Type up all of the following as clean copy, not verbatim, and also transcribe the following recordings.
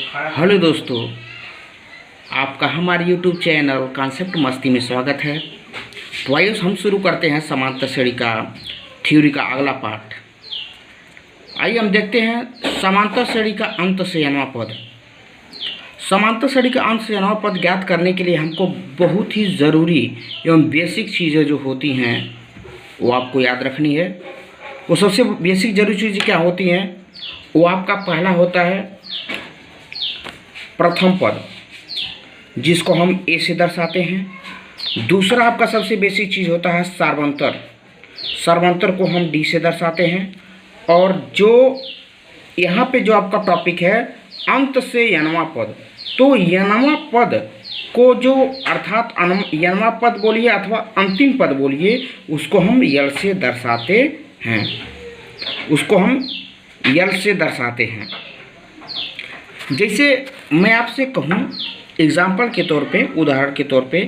Hello दोस्तों, आपका हमारे YouTube चैनल कॉन्सेप्ट मस्ती में स्वागत है। तो आइए हम शुरू करते हैं समांतर श्रेणी का थ्योरी का अगला पार्ट। आइए हम देखते हैं समांतर श्रेणी का अंत से nवां पद। समांतर श्रेणी का अंत से nवां पद ज्ञात करने के लिए हमको बहुत ही ज़रूरी एवं बेसिक चीज़ें जो होती हैं वो आपको याद रखनी है। वो सबसे बेसिक जरूरी चीज़ें क्या होती हैं? वो आपका पहला होता है प्रथम पद, जिसको हम ए से दर्शाते हैं। दूसरा आपका सबसे बेसिक चीज़ होता है सार्वंतर। सार्वंतर को हम डी से दर्शाते हैं। और जो यहाँ पे जो आपका टॉपिक है अंत से यनवां पद, तो यनवां पद को जो अर्थात यनवां पद बोलिए अथवा अंतिम पद बोलिए, उसको हम यल से दर्शाते हैं। उसको हम यल से दर्शाते हैं। जैसे मैं आपसे कहूँ एग्जाम्पल के तौर पे, उदाहरण के तौर पे,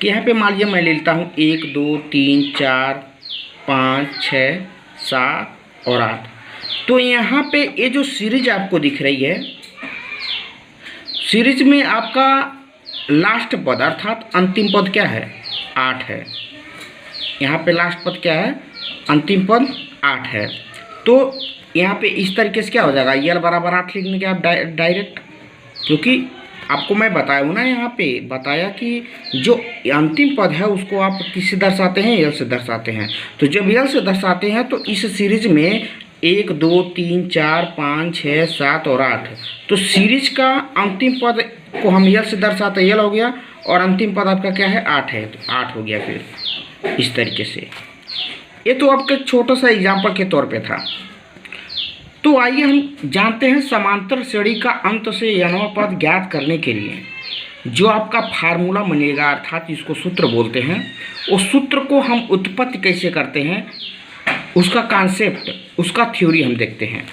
कि यहाँ पे मान लीजिए मैं ले लेता हूँ 1 2 3 4 5 6 7 और 8। तो यहाँ पे ये जो सीरीज आपको दिख रही है, सीरीज में आपका लास्ट पद अर्थात अंतिम पद क्या है? 8 है। यहाँ पे लास्ट पद क्या है? अंतिम पद 8 है। तो यहाँ पे इस तरीके से क्या हो जाएगा? यल बराबर 8 लिखने के आप डायरेक्ट, क्योंकि आपको मैं बताया हूँ ना, यहाँ पे बताया कि जो अंतिम पद है उसको आप किससे दर्शाते हैं? यल से दर्शाते हैं। तो जब यल से दर्शाते हैं तो इस सीरीज में 1 2 3 4 5 6 7 और 8, तो सीरीज का अंतिम पद को हम यल से दर्शाते हैं, यल हो गया, और अंतिम पद आपका क्या है? 8 है, तो 8 हो गया। फिर इस तरीके से, ये तो आपका छोटा सा एग्जाम्पल के तौर पे था। तो आइए हम जानते हैं समांतर श्रेणी का अंत से यनवां पद ज्ञात करने के लिए जो आपका फार्मूला बनेगा, अर्थात इसको सूत्र बोलते हैं। उस सूत्र को हम उत्पत्ति कैसे करते हैं, उसका कॉन्सेप्ट, उसका थ्योरी हम देखते हैं।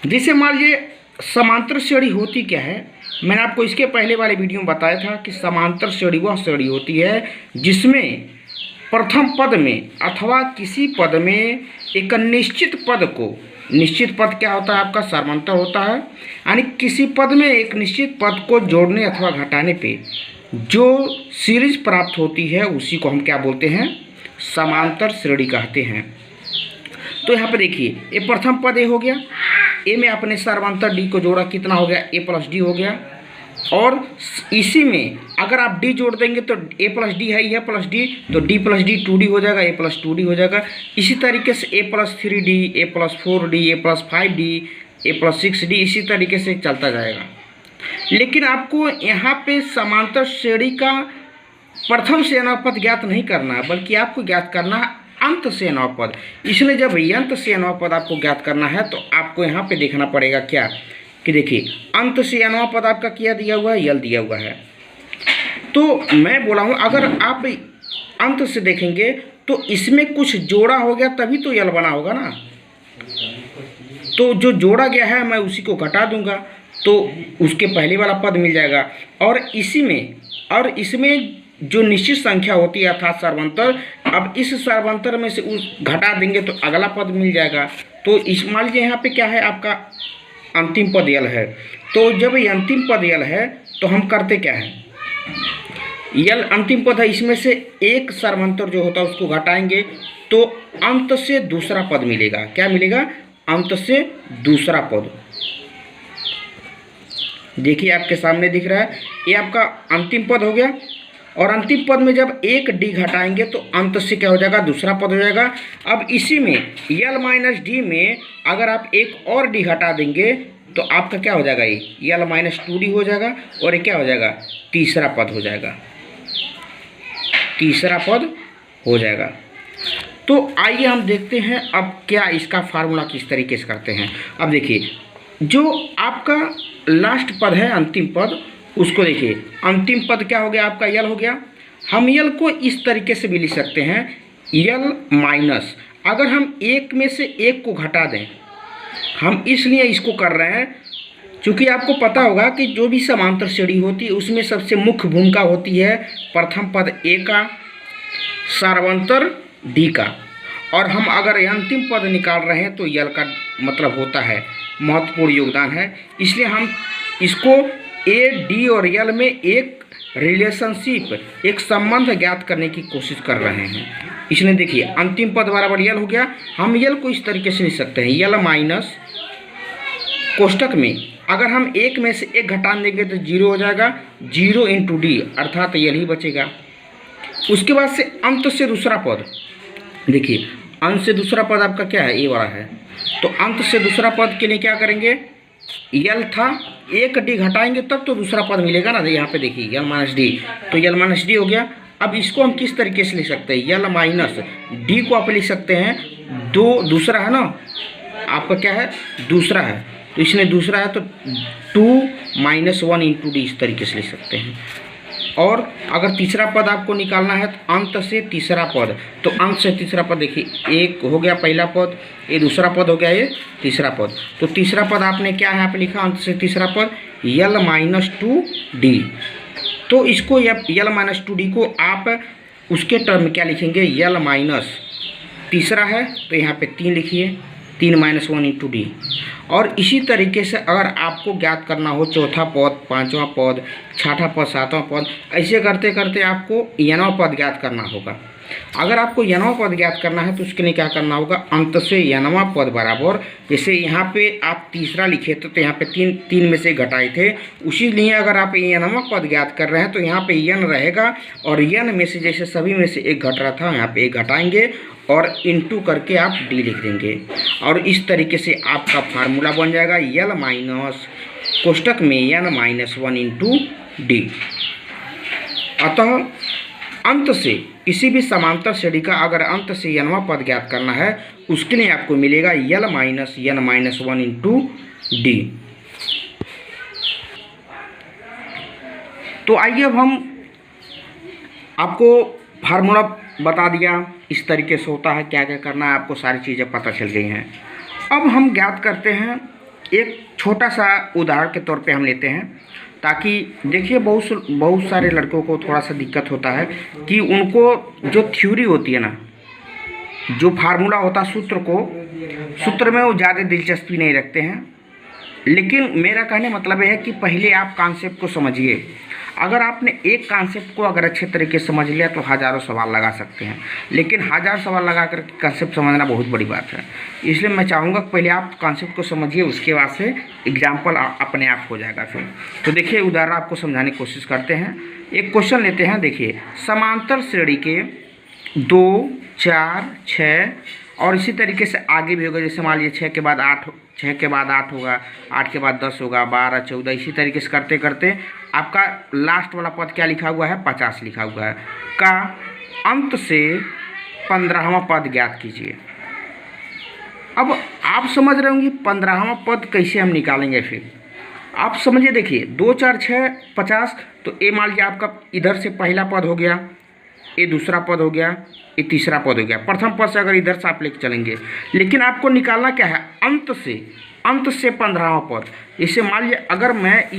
जैसे मान लीजिए समांतर श्रेणी होती क्या है? मैंने आपको इसके पहले वाले वीडियो में बताया था कि समांतर श्रेणी वह श्रेणी होती है जिसमें प्रथम पद में अथवा किसी पद में एक निश्चित पद को, निश्चित पद क्या होता है? आपका सार्वंतर होता है। यानी किसी पद में एक निश्चित पद को जोड़ने अथवा घटाने पे जो सीरीज प्राप्त होती है उसी को हम क्या बोलते हैं? समांतर श्रेणी कहते हैं। तो यहाँ पे देखिए, ये प्रथम पद ए हो गया, ए में आपने सार्वंतर डी को जोड़ा, कितना हो गया? ए प्लस डी हो गया। और इसी में अगर आप डी जोड़ देंगे तो ए प्लस डी है, यह प्लस डी, तो डी प्लस डी 2d हो जाएगा, ए प्लस 2d हो जाएगा। इसी तरीके से ए प्लस 3d, ए प्लस 4d, ए प्लस 5d, ए प्लस 6d, इसी तरीके से चलता जाएगा। लेकिन आपको यहाँ पे समांतर श्रेणी का प्रथम से नवा पद ज्ञात नहीं करना है, बल्कि आपको ज्ञात करना है अंत से नवा पद। इसलिए जब अंत से नवा पद आपको ज्ञात करना है तो आपको यहाँ पे देखना पड़ेगा क्या, कि देखिए अंत से यनवां पद आपका क्या दिया हुआ है? यल दिया हुआ है। तो मैं बोला हूँ अगर आप अंत से देखेंगे तो इसमें कुछ जोड़ा हो गया तभी तो यल बना होगा ना। तो जो जोड़ा गया है मैं उसी को घटा दूंगा तो उसके पहले वाला पद मिल जाएगा। और इसमें जो निश्चित संख्या होती है अर्थात सार्वंतर, अब इस सार्वंतर में से उस घटा देंगे तो अगला पद मिल जाएगा। तो इस मान लीजिए यहाँ पे क्या है? आपका अंतिम पद यल है। तो जब ये अंतिम पद यल है तो हम करते क्या है? यल अंतिम पद है, इसमें से एक सार्वंतर जो होता है उसको घटाएंगे तो अंत से दूसरा पद मिलेगा। क्या मिलेगा? अंत से दूसरा पद। देखिए आपके सामने दिख रहा है, ये आपका अंतिम पद हो गया। और अंतिम पद में जब एक डी घटाएंगे तो अंत से क्या हो जाएगा? दूसरा पद हो जाएगा। अब इसी में यल माइनस डी में अगर आप एक और डी घटा देंगे तो आपका क्या हो जाएगा? ये यल माइनस 2d हो जाएगा और ये क्या हो जाएगा? तीसरा पद हो जाएगा। तीसरा पद हो जाएगा। तो आइए हम देखते हैं अब क्या इसका फार्मूला किस तरीके से करते हैं। अब देखिए, जो आपका लास्ट पद है अंतिम पद, उसको देखिए, अंतिम पद क्या हो गया? आपका यल हो गया। हम यल को इस तरीके से भी लिख सकते हैं, यल माइनस, अगर हम एक में से एक को घटा दें, हम इसलिए इसको कर रहे हैं क्योंकि आपको पता होगा कि जो भी समांतर श्रेणी होती है उसमें सबसे मुख्य भूमिका होती है प्रथम पद ए का, सार्वंतर डी का, और हम अगर अंतिम पद निकाल रहे हैं तो यल का मतलब होता है महत्वपूर्ण योगदान है। इसलिए हम इसको ए, डी और यल में एक रिलेशनशिप, एक संबंध ज्ञात करने की कोशिश कर रहे हैं। इसने देखिए अंतिम पद बराबर यल हो गया। हम यल को इस तरीके से लिख सकते हैं, यल माइनस कोष्टक में अगर हम एक में से एक घटान देंगे तो 0 हो जाएगा, 0 इंटू डी अर्थात यल ही बचेगा। उसके बाद से अंत से दूसरा पद, देखिए अंत से दूसरा पद आपका क्या है, ए वाला है। तो अंत से दूसरा पद के लिए क्या करेंगे, यल था, एक डी घटाएंगे तब तो दूसरा पद मिलेगा ना। यहाँ पे देखिए यल माइनस डी, तो यल माइनस डी हो गया। अब इसको हम किस तरीके से लिख सकते हैं, यल माइनस डी को आप लिख सकते हैं, दूसरा है ना आपका, क्या है दूसरा है, तो इसने दूसरा है तो 2 - 1 इंटू डी इस तरीके से लिख सकते हैं। और अगर तीसरा पद आपको निकालना है तो अंत से तीसरा पद, तो अंत से तीसरा पद देखिए एक हो गया पहला पद, ये दूसरा पद हो गया, ये तीसरा पद। तो तीसरा पद आपने क्या है यहाँ पे लिखा, अंत से तीसरा पद यल माइनस 2d। तो इसको यल माइनस 2d को आप उसके टर्म में क्या लिखेंगे, यल माइनस तीसरा है तो यहाँ पे 3 लिखिए, 3 - 1 इंटू डी। और इसी तरीके से अगर आपको ज्ञात करना हो चौथा पद, पांचवा पद, छठा पद, सातवां पद, ऐसे करते करते आपको यनवा पद ज्ञात करना होगा। अगर आपको यनवा पद ज्ञात करना है तो उसके लिए क्या करना होगा, अंत से यनवा पद बराबर, जैसे यहाँ पे आप तीसरा लिखे तो यहाँ पे तीन में से घटाए थे, उसी लिए अगर आप यनवा पद ज्ञात कर रहे हैं तो यहाँ पे यन रहेगा और यन में से जैसे सभी में से एक घट रहा था यहाँ पे एक घटाएंगे और इंटू करके आप डी लिख देंगे। और इस तरीके से आपका फार्मूला बन जाएगा यल माइनस कोष्टक में यन माइनस 1 इंटू डी। अतः अंत से किसी भी समांतर श्रेणी का अगर अंत से यनवा पद ज्ञात करना है उसके लिए आपको मिलेगा yl minus yn minus 1 into d. तो आइए अब हम आपको फार्मूला बता दिया, इस तरीके से होता है, क्या क्या करना है, आपको सारी चीज़ें पता चल गई हैं। अब हम ज्ञात करते हैं, एक छोटा सा उदाहरण के तौर पे हम लेते हैं, ताकि देखिए बहुत सारे लड़कों को थोड़ा सा दिक्कत होता है कि उनको जो थ्योरी होती है ना, जो फार्मूला होता है सूत्र में वो ज़्यादा दिलचस्पी नहीं रखते हैं। लेकिन मेरा कहने मतलब यह है कि पहले आप कॉन्सेप्ट को समझिए। अगर आपने एक कॉन्सेप्ट को अगर अच्छे तरीके से समझ लिया तो हज़ारों सवाल लगा सकते हैं, लेकिन 1000 सवाल लगा कर कॉन्सेप्ट समझना बहुत बड़ी बात है। इसलिए मैं चाहूँगा पहले आप कॉन्सेप्ट को समझिए, उसके बाद से एग्जाम्पल अपने आप हो जाएगा फिर। तो देखिए उदाहरण आपको समझाने की कोशिश करते हैं। एक क्वेश्चन लेते हैं, देखिए समांतर श्रेणी के 2, 4, 6 और इसी तरीके से आगे भी होगा। जैसे मान लीजिए 6 के बाद 8, 6 के बाद 8 होगा, 8 के बाद 10 होगा, 12, 14, इसी तरीके से करते करते आपका लास्ट वाला पद क्या लिखा हुआ है, 50 लिखा हुआ है। का अंत से 15वां पद ज्ञात कीजिए। अब आप समझ रहे होंगे 15वां पद कैसे हम निकालेंगे, फिर आप समझिए। देखिए 2, 4, 6, 50, तो ए मान लीजिए आपका इधर से पहला पद हो गया, ये दूसरा पद हो गया, ये तीसरा पद हो गया। प्रथम पद से अगर इधर से आप लेके चलेंगे, लेकिन आपको निकालना क्या है, अंत से 15वां पद। जैसे मान लीजिए अगर मैं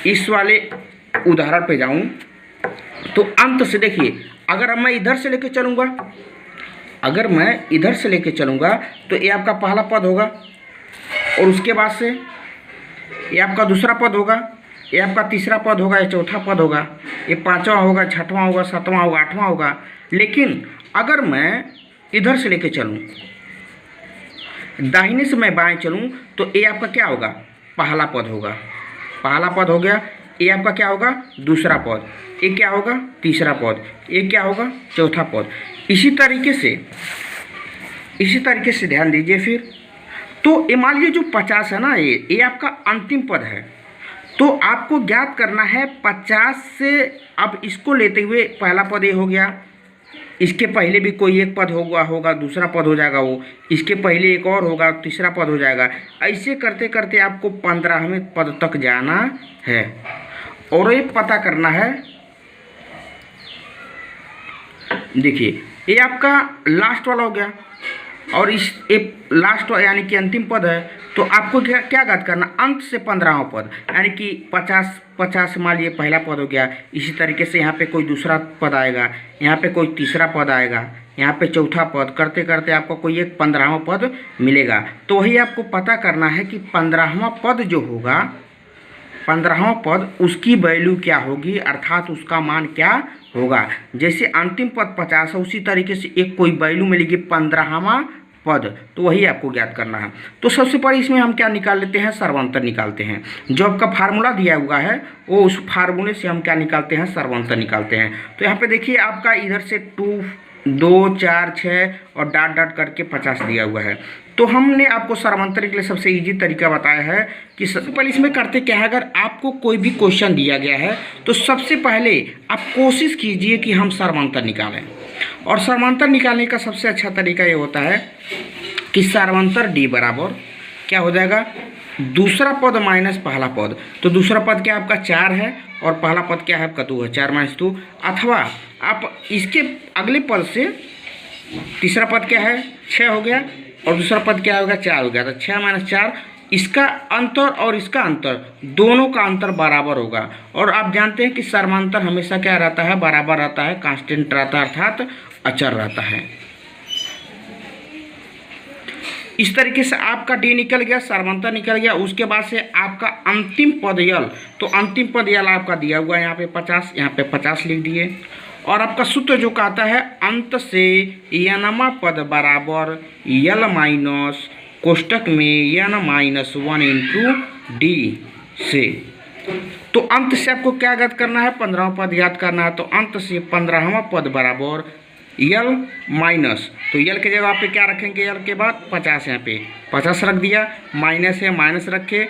इस वाले उदाहरण पे जाऊं तो अंत से देखिए, अगर मैं इधर से लेके चलूँगा, तो ये आपका पहला पद होगा और उसके बाद से ये आपका दूसरा पद होगा, ये आपका तीसरा पद होगा, ये चौथा पद होगा, ये 5वां होगा, 6वां होगा, 7वां होगा, 8वां होगा। लेकिन अगर मैं इधर से लेके चलूँ, दाहिने से मैं बाएं चलूँ, तो ये आपका क्या होगा, पहला पद होगा, पहला पद हो गया। ये आपका क्या होगा, दूसरा पद। ये क्या होगा, तीसरा पद। ये क्या होगा, चौथा पद। इसी तरीके से ध्यान दीजिए। फिर तो ये मान लीजिए जो 50 है ना, ये आपका अंतिम पद है। तो आपको ज्ञात करना है 50 से, अब इसको लेते हुए पहला पद ये हो गया, इसके पहले भी कोई एक पद होगा, दूसरा पद हो जाएगा वो, इसके पहले एक और होगा, तीसरा पद हो जाएगा। ऐसे करते करते आपको 15वें पद तक जाना है और ये पता करना है। देखिए ये आपका लास्ट वाला हो गया और इस एक लास्ट यानी कि अंतिम पद है। तो आपको क्या ज्ञात करना, अंत से 15वां पद, यानी कि 50 मान लीजिए पहला पद हो गया। इसी तरीके से यहाँ पे कोई दूसरा पद आएगा, यहाँ पे कोई तीसरा पद आएगा, यहाँ पे चौथा पद, करते करते आपको कोई एक 15वां पद मिलेगा। तो वही आपको पता करना है कि 15वां पद जो होगा 15वां पद उसकी वैल्यू क्या होगी, अर्थात उसका मान क्या होगा। जैसे अंतिम पद 50 है, उसी तरीके से एक कोई वैल्यू मिलेगी 15वां पद, तो वही आपको ज्ञात करना है। तो सबसे पहले इसमें हम क्या निकाल लेते हैं, सर्वांतर निकालते हैं। जो आपका फार्मूला दिया हुआ है वो उस फार्मूले से हम क्या निकालते हैं, सर्वांतर निकालते हैं। तो यहाँ पे देखिए आपका इधर से 2, 2, 4, 6 और डॉट डॉट करके 50 दिया हुआ है। तो हमने आपको सर्वांतर के लिए सबसे इजी तरीका बताया है कि सबसे पहले इसमें करते क्या है, अगर आपको कोई भी क्वेश्चन दिया गया है तो सबसे पहले आप कोशिश कीजिए कि हम सर्वांतर निकालें। और सर्वांतर निकालने का सबसे अच्छा तरीका ये होता है कि सर्वांतर डी बराबर क्या हो जाएगा, दूसरा पद माइनस पहला पद। तो दूसरा पद क्या आपका 4 है और पहला पद क्या है आपका 2 है, 4 - 2। अथवा आप इसके अगले पद से तीसरा पद क्या है 6 हो गया और दूसरा पद क्या होगा 4 हो गया। तो 6 - 4, इसका अंतर और इसका अंतर, दोनों का अंतर बराबर होगा। और आप जानते हैं कि सर्वांतर हमेशा क्या रहता है, बराबर रहता है, कांस्टेंट रहता है, अर्थात अचर रहता है। इस तरीके से आपका डी निकल गया, सर्वांतर निकल गया। उसके बाद से आपका अंतिम पद यल, तो अंतिम पद यल आपका दिया हुआ है यहाँ पे 50, यहाँ पे 50 लिख दिए। और आपका सूत्र जो कहता है अंत से यनमा पद बराबर यल माइनस कोष्टक में n-1 इंटू डी से। तो अंत से आपको क्या ज्ञात करना है, 15वां पद ज्ञात करना है। तो अंत से 15वां पद बराबर यल माइनस, तो यल के जगह पे क्या रखेंगे, यल के बाद 50, यहाँ पे 50 रख दिया, माइनस है माइनस रखे,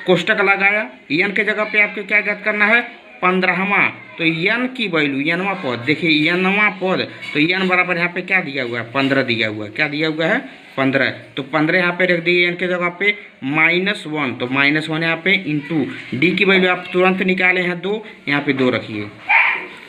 कोष्टक लगाया। यन के जगह पे आपको क्या ज्ञात करना है, 15वां। तो यन की वैल्यू, यनवा पद, देखिए यनवा पद, तो यन बराबर यहाँ पे क्या दिया हुआ है, 15 दिया हुआ है। क्या दिया हुआ है, 15। तो 15 यहाँ पे रख दिए यन के जगह पे, -1, तो -1 यहाँ पे इंटू डी की वैल्यू आप तुरंत निकाले हैं 2, यहाँ पे 2 रखिए,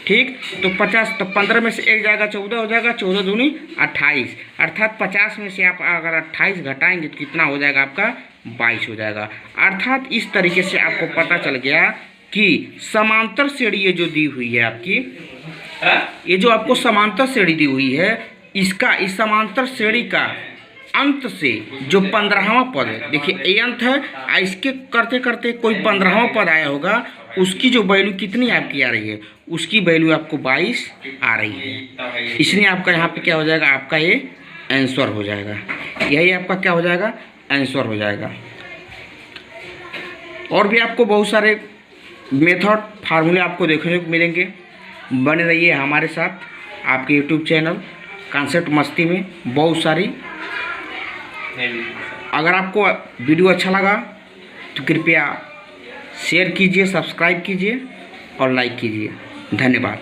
ठीक। तो 50, तो 15 में से 1 जाएगा 14 हो जाएगा, 14 दूनी 28, अर्थात 50 में से आप अगर 28 घटाएंगे तो कितना हो जाएगा आपका, 22 हो जाएगा। अर्थात इस तरीके से आपको पता चल गया कि समांतर श्रेणी ये जो दी हुई है आपकी, ये जो आपको समांतर श्रेणी दी हुई है, इसका, इस समांतर श्रेणी का अंत से जो 15वां पद है, देखिए ये अंत है, इसके करते करते कोई 15वां पद आया होगा, उसकी जो वैल्यू कितनी आपकी आ रही है, उसकी वैल्यू आपको 22 आ रही है। इसलिए आपका यहाँ पे क्या हो जाएगा, आपका ये आंसर हो जाएगा, यही आपका क्या हो जाएगा, आंसर हो जाएगा। और भी आपको बहुत सारे मेथड, फार्मूले आपको देखने को मिलेंगे। बने रहिए हमारे साथ, आपके यूट्यूब चैनल कॉन्सेप्ट मस्ती में बहुत सारी। अगर आपको वीडियो अच्छा लगा तो कृपया शेयर कीजिए, सब्सक्राइब कीजिए और लाइक कीजिए। धन्यवाद।